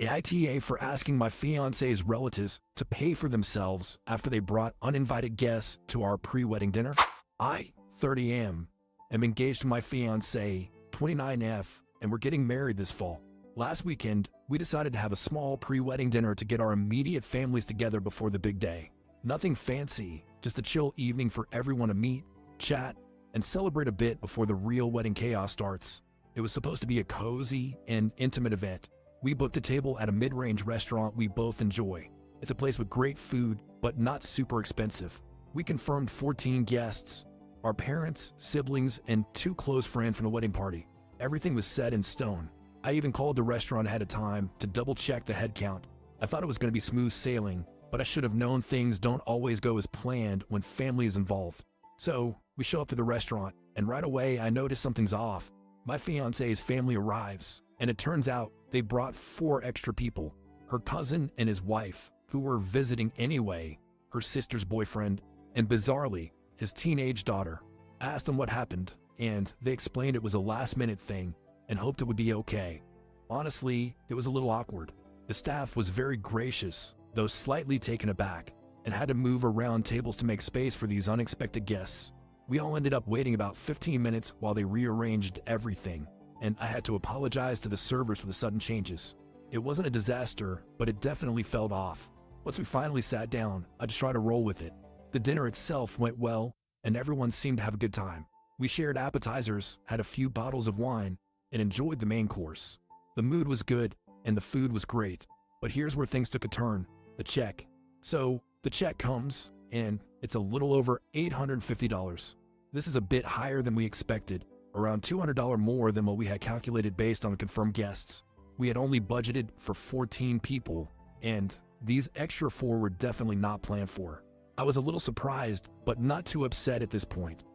AITA for asking my fiance's relatives to pay for themselves after they brought uninvited guests to our pre-wedding dinner. I, 30 am engaged to my fiancée, 29F, and we're getting married this fall. Last weekend, we decided to have a small pre-wedding dinner to get our immediate families together before the big day. Nothing fancy, just a chill evening for everyone to meet, chat, and celebrate a bit before the real wedding chaos starts. It was supposed to be a cozy and intimate event. We booked a table at a mid-range restaurant we both enjoy. It's a place with great food, but not super expensive. We confirmed 14 guests, our parents, siblings, and 2 close friends from the wedding party. Everything was set in stone. I even called the restaurant ahead of time to double-check the head count. I thought it was going to be smooth sailing, but I should have known things don't always go as planned when family is involved. So, we show up to the restaurant, and right away I notice something's off. My fiance's family arrives, and it turns out they brought 4 extra people. Her cousin and his wife, who were visiting anyway, her sister's boyfriend, and bizarrely, his teenage daughter. I asked them what happened, and they explained it was a last-minute thing and hoped it would be okay. Honestly, it was a little awkward. The staff was very gracious, though slightly taken aback, and had to move around tables to make space for these unexpected guests. We all ended up waiting about 15 minutes while they rearranged everything, and I had to apologize to the servers for the sudden changes. It wasn't a disaster, but it definitely felt off. Once we finally sat down, I just tried to roll with it. The dinner itself went well, and everyone seemed to have a good time. We shared appetizers, had a few bottles of wine, and enjoyed the main course. The mood was good, and the food was great. But here's where things took a turn: the check. So, the check comes, and it's a little over $850. This is a bit higher than we expected, around $200 more than what we had calculated based on confirmed guests. We had only budgeted for 14 people, and these extra 4 were definitely not planned for. I was a little surprised, but not too upset at this point.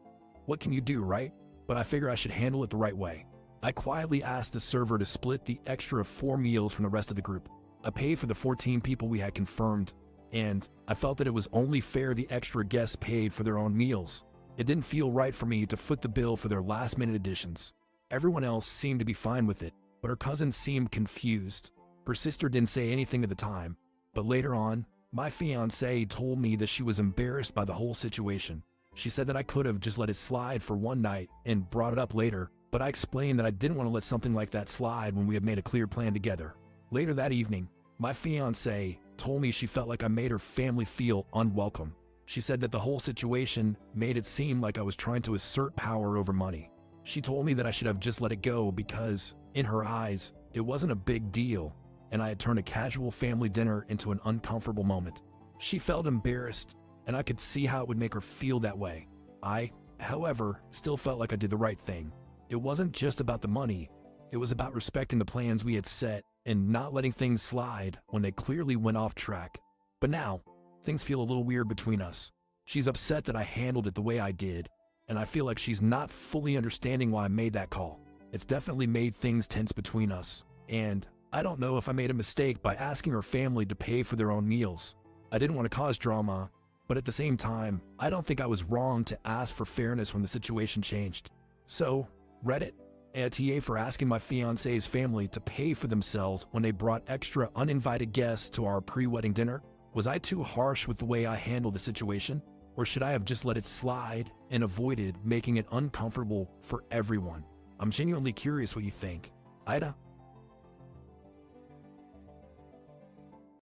What can you do, right? But I figure I should handle it the right way. I quietly asked the server to split the extra 4 meals from the rest of the group. I paid for the 14 people we had confirmed, and I felt that it was only fair the extra guests paid for their own meals. It didn't feel right for me to foot the bill for their last-minute additions. Everyone else seemed to be fine with it, but her cousin seemed confused. Her sister didn't say anything at the time, but later on, my fiancée told me that she was embarrassed by the whole situation. She said that I could have just let it slide for one night and brought it up later, but I explained that I didn't want to let something like that slide when we had made a clear plan together. Later that evening, my fiancée told me she felt like I made her family feel unwelcome. She said that the whole situation made it seem like I was trying to assert power over money. She told me that I should have just let it go because, in her eyes, it wasn't a big deal, and I had turned a casual family dinner into an uncomfortable moment. She felt embarrassed, and I could see how it would make her feel that way. I, however, still felt like I did the right thing. It wasn't just about the money, it was about respecting the plans we had set and not letting things slide when they clearly went off track. But now, things feel a little weird between us. She's upset that I handled it the way I did, and I feel like she's not fully understanding why I made that call. It's definitely made things tense between us, and I don't know if I made a mistake by asking her family to pay for their own meals. I didn't want to cause drama, but at the same time, I don't think I was wrong to ask for fairness when the situation changed. So, Reddit, AITA for asking my fiancé's family to pay for themselves when they brought extra uninvited guests to our pre-wedding dinner. Was I too harsh with the way I handled the situation? Or should I have just let it slide and avoided making it uncomfortable for everyone? I'm genuinely curious what you think. AITA?